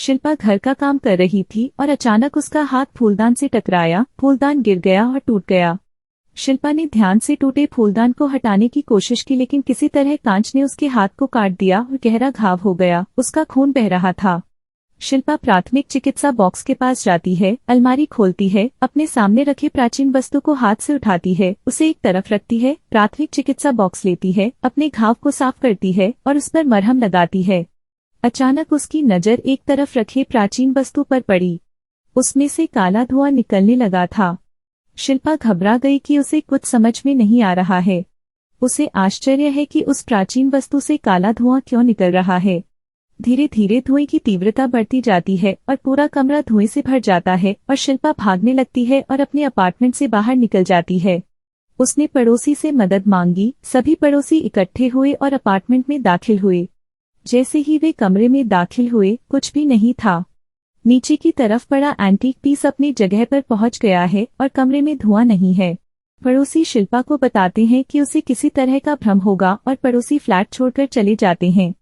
शिल्पा घर का काम कर रही थी और अचानक उसका हाथ फूलदान से टकराया। फूलदान गिर गया और टूट गया। शिल्पा ने ध्यान से टूटे फूलदान को हटाने की कोशिश की, लेकिन किसी तरह कांच ने उसके हाथ को काट दिया और गहरा घाव हो गया। उसका खून बह रहा था। शिल्पा प्राथमिक चिकित्सा बॉक्स के पास जाती है, अलमारी खोलती है, अपने सामने रखे प्राचीन वस्तु को हाथ से उठाती है, उसे एक तरफ रखती है, प्राथमिक चिकित्सा बॉक्स लेती है, अपने घाव को साफ करती है और उस पर मरहम लगाती है। अचानक उसकी नजर एक तरफ रखे प्राचीन वस्तु पर पड़ी। उसमें से काला धुआं निकलने लगा था। शिल्पा घबरा गई कि उसे कुछ समझ में नहीं आ रहा है। उसे आश्चर्य है कि उस प्राचीन वस्तु से काला धुआं क्यों निकल रहा है। धीरे धीरे धुएं की तीव्रता बढ़ती जाती है और पूरा कमरा धुएं से भर जाता है और शिल्पा भागने लगती है और अपने अपार्टमेंट से बाहर निकल जाती है। उसने पड़ोसी से मदद मांगी। सभी पड़ोसी इकट्ठे हुए और अपार्टमेंट में दाखिल हुए। जैसे ही वे कमरे में दाखिल हुए, कुछ भी नहीं था। नीचे की तरफ पड़ा एंटीक पीस अपनी जगह पर पहुंच गया है और कमरे में धुआं नहीं है। पड़ोसी शिल्पा को बताते हैं कि उसे किसी तरह का भ्रम होगा और पड़ोसी फ्लैट छोड़कर चले जाते हैं।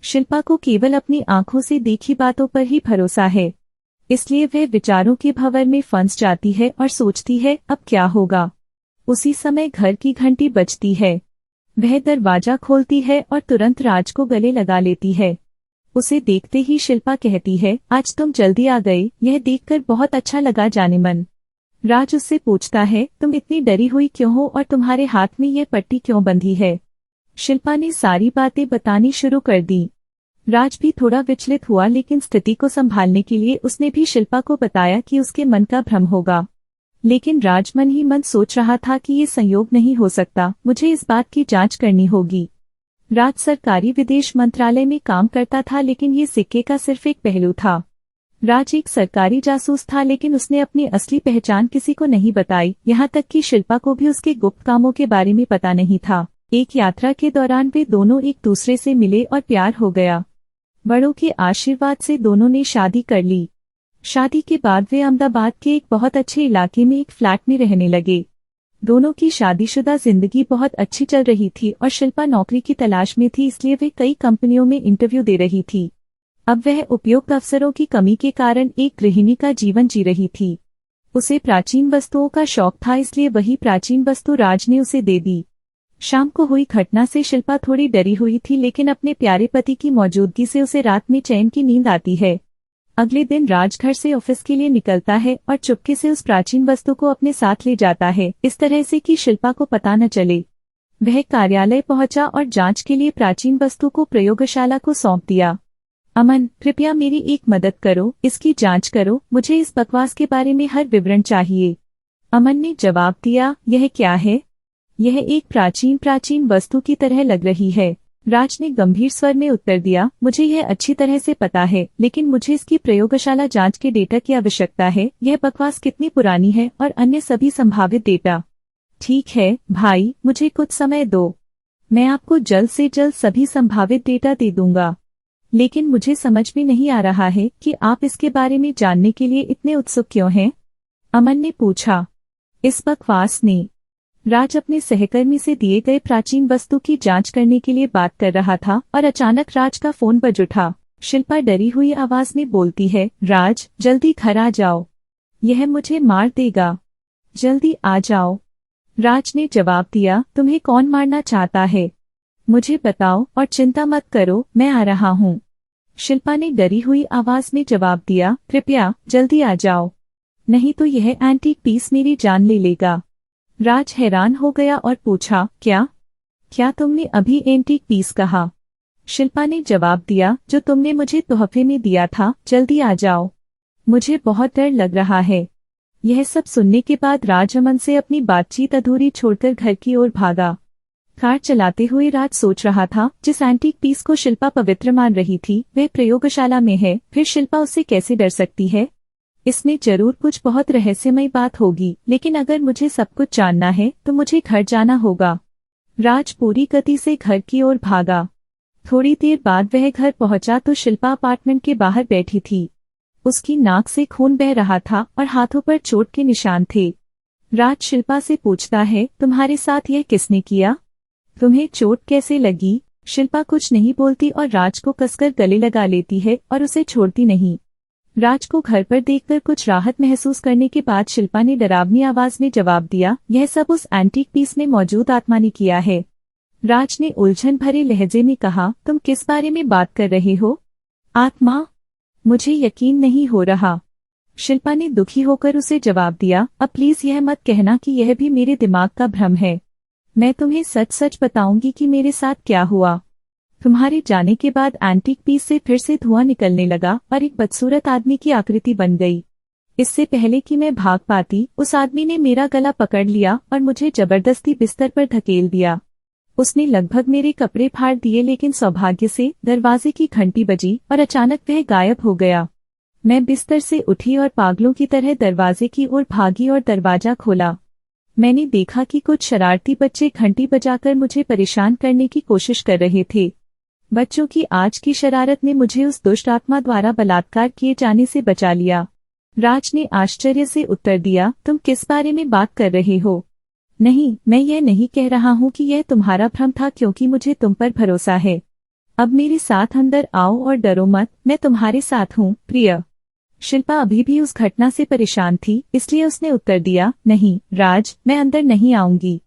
शिल्पा को केवल अपनी आंखों से देखी बातों पर ही भरोसा है, इसलिए वह विचारों के भंवर में फंस जाती है और सोचती है अब क्या होगा। उसी समय घर की घंटी बजती है। वह दरवाजा खोलती है और तुरंत राज को गले लगा लेती है। उसे देखते ही शिल्पा कहती है, आज तुम जल्दी आ गए, यह देखकर बहुत अच्छा लगा जाने मन। राज उससे पूछता है, तुम इतनी डरी हुई क्यों हो और तुम्हारे हाथ में यह पट्टी क्यों बंधी है। शिल्पा ने सारी बातें बतानी शुरू कर दी। राज भी थोड़ा विचलित हुआ, लेकिन स्थिति को संभालने के लिए उसने भी शिल्पा को बताया कि उसके मन का भ्रम होगा। लेकिन राज मन ही मन सोच रहा था कि ये संयोग नहीं हो सकता, मुझे इस बात की जांच करनी होगी। राज सरकारी विदेश मंत्रालय में काम करता था, लेकिन ये सिक्के का सिर्फ एक पहलू था। राज एक सरकारी जासूस था, लेकिन उसने अपनी असली पहचान किसी को नहीं बताई, यहाँ तक कि शिल्पा को भी उसके गुप्त कामों के बारे में पता नहीं था। एक यात्रा के दौरान वे दोनों एक दूसरे से मिले और प्यार हो गया। बड़ों के आशीर्वाद से दोनों ने शादी कर ली। शादी के बाद वे अहमदाबाद के एक बहुत अच्छे इलाके में एक फ्लैट में रहने लगे। दोनों की शादीशुदा जिंदगी बहुत अच्छी चल रही थी और शिल्पा नौकरी की तलाश में थी, इसलिए वे कई कंपनियों में इंटरव्यू दे रही थी। अब वह उपयुक्त अवसरों की कमी के कारण एक गृहिणी का जीवन जी रही थी। उसे प्राचीन वस्तुओं का शौक था, इसलिए वही प्राचीन वस्तु राज ने उसे दे दी। शाम को हुई घटना से शिल्पा थोड़ी डरी हुई थी, लेकिन अपने प्यारे पति की मौजूदगी से उसे रात में चैन की नींद आती है। अगले दिन राज घर से ऑफिस के लिए निकलता है और चुपके से उस प्राचीन वस्तु को अपने साथ ले जाता है, इस तरह से कि शिल्पा को पता न चले। वह कार्यालय पहुंचा और जांच के लिए प्राचीन वस्तु को प्रयोगशाला को सौंप दिया। अमन, कृपया मेरी एक मदद करो, इसकी जांच करो, मुझे इस बकवास के बारे में हर विवरण चाहिए। अमन ने जवाब दिया, यह क्या है? यह एक प्राचीन वस्तु की तरह लग रही है। राज ने गंभीर स्वर में उत्तर दिया, मुझे यह अच्छी तरह से पता है, लेकिन मुझे इसकी प्रयोगशाला जांच के डेटा की आवश्यकता है। यह बकवास कितनी पुरानी है और अन्य सभी संभावित डेटा। ठीक है भाई, मुझे कुछ समय दो, मैं आपको जल्द से जल्द सभी संभावित डेटा दे दूंगा। लेकिन मुझे समझ में नहीं आ रहा है कि आप इसके बारे में जानने के लिए इतने उत्सुक क्यों हैं? अमन ने पूछा। इस बकवास ने राज अपने सहकर्मी से दिए गए प्राचीन वस्तु की जांच करने के लिए बात कर रहा था और अचानक राज का फोन बज उठा। शिल्पा डरी हुई आवाज में बोलती है, राज जल्दी घर आ जाओ, यह मुझे मार देगा, जल्दी आ जाओ। राज ने जवाब दिया, तुम्हें कौन मारना चाहता है? मुझे बताओ और चिंता मत करो, मैं आ रहा हूँ। शिल्पा ने डरी हुई आवाज में जवाब दिया, कृपया जल्दी आ जाओ, नहीं तो यह एंटीक पीस मेरी जान ले लेगा। राज हैरान हो गया और पूछा, क्या तुमने अभी एंटीक पीस कहा? शिल्पा ने जवाब दिया, जो तुमने मुझे तोहफे में दिया था, जल्दी आ जाओ, मुझे बहुत डर लग रहा है। यह सब सुनने के बाद राज अमन से अपनी बातचीत अधूरी छोड़कर घर की ओर भागा। कार चलाते हुए राज सोच रहा था, जिस एंटीक पीस को शिल्पा पवित्र मान रही थी वह प्रयोगशाला में है, फिर शिल्पा उससे कैसे डर सकती है? इसमें जरूर कुछ बहुत रहस्यमय बात होगी, लेकिन अगर मुझे सब कुछ जानना है तो मुझे घर जाना होगा। राज पूरी गति से घर की ओर भागा। थोड़ी देर बाद वह घर पहुंचा तो शिल्पा अपार्टमेंट के बाहर बैठी थी। उसकी नाक से खून बह रहा था और हाथों पर चोट के निशान थे। राज शिल्पा से पूछता है, तुम्हारे साथ यह किसने किया? तुम्हें चोट कैसे लगी? शिल्पा कुछ नहीं बोलती और राज को कसकर गले लगा लेती है और उसे छोड़ती नहीं। राज को घर पर देखकर कुछ राहत महसूस करने के बाद शिल्पा ने डरावनी आवाज में जवाब दिया, यह सब उस एंटीक पीस में मौजूद आत्मा ने किया है। राज ने उलझन भरे लहजे में कहा, तुम किस बारे में बात कर रहे हो? आत्मा? मुझे यकीन नहीं हो रहा। शिल्पा ने दुखी होकर उसे जवाब दिया, अब प्लीज यह मत कहना कि यह भी मेरे दिमाग का भ्रम है। मैं तुम्हें सच सच बताऊंगी कि मेरे साथ क्या हुआ। तुम्हारे जाने के बाद एंटीक पीस से फिर से धुआं निकलने लगा और एक बदसूरत आदमी की आकृति बन गई। इससे पहले कि मैं भाग पाती, उस आदमी ने मेरा गला पकड़ लिया और मुझे जबरदस्ती बिस्तर पर धकेल दिया। उसने लगभग मेरे कपड़े फाड़ दिए, लेकिन सौभाग्य से दरवाजे की घंटी बजी और अचानक वह गायब हो गया। मैं बिस्तर से उठी और पागलों की तरह दरवाजे की ओर भागी और दरवाजा खोला। मैंने देखा कि कुछ शरारती बच्चे घंटी बजाकर मुझे परेशान करने की कोशिश कर रहे थे। बच्चों की आज की शरारत ने मुझे उस दुष्ट आत्मा द्वारा बलात्कार किए जाने से बचा लिया। राज ने आश्चर्य से उत्तर दिया, तुम किस बारे में बात कर रहे हो? नहीं, मैं यह नहीं कह रहा हूँ कि यह तुम्हारा भ्रम था, क्योंकि मुझे तुम पर भरोसा है। अब मेरे साथ अंदर आओ और डरो मत, मैं तुम्हारे साथ हूँ प्रिय। शिल्पा अभी भी उस घटना से परेशान थी, इसलिए उसने उत्तर दिया, नहीं राज, मैं अंदर नहीं आऊंगी।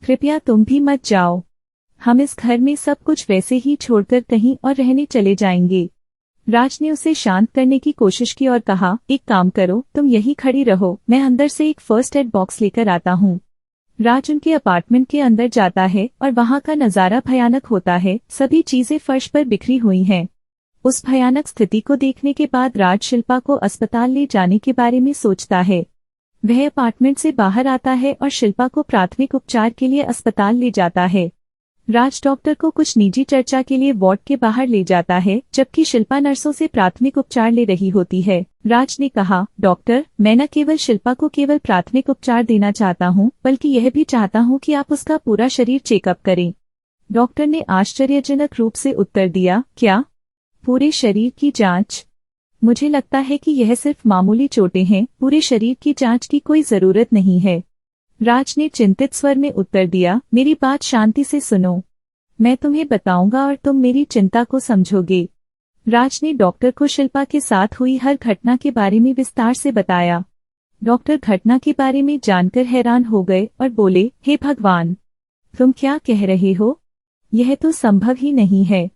कृपया तुम भी मत जाओ। हम इस घर में सब कुछ वैसे ही छोड़कर कहीं और रहने चले जाएंगे। राज ने उसे शांत करने की कोशिश की और कहा, एक काम करो, तुम यहीं खड़ी रहो, मैं अंदर से एक फर्स्ट एड बॉक्स लेकर आता हूँ। राज उनके अपार्टमेंट के अंदर जाता है और वहां का नजारा भयानक होता है। सभी चीजें फर्श पर बिखरी हुई हैं। उस भयानक स्थिति को देखने के बाद राज शिल्पा को अस्पताल ले जाने के बारे में सोचता है। वह अपार्टमेंट से बाहर आता है और शिल्पा को प्राथमिक उपचार के लिए अस्पताल ले जाता है। राज डॉक्टर को कुछ निजी चर्चा के लिए वार्ड के बाहर ले जाता है, जबकि शिल्पा नर्सों से प्राथमिक उपचार ले रही होती है। राज ने कहा, डॉक्टर, मैं न केवल शिल्पा को केवल प्राथमिक उपचार देना चाहता हूँ, बल्कि यह भी चाहता हूँ कि आप उसका पूरा शरीर चेकअप करें। डॉक्टर ने आश्चर्यजनक रूप से उत्तर दिया, क्या? पूरे शरीर की जांच? मुझे लगता है कि यह सिर्फ मामूली चोटें हैं, पूरे शरीर की जांच की कोई जरूरत नहीं है। राज ने चिंतित स्वर में उत्तर दिया, मेरी बात शांति से सुनो, मैं तुम्हें बताऊंगा और तुम मेरी चिंता को समझोगे। राज ने डॉक्टर को शिल्पा के साथ हुई हर घटना के बारे में विस्तार से बताया। डॉक्टर घटना के बारे में जानकर हैरान हो गए और बोले, हे भगवान, तुम क्या कह रहे हो? यह तो संभव ही नहीं है।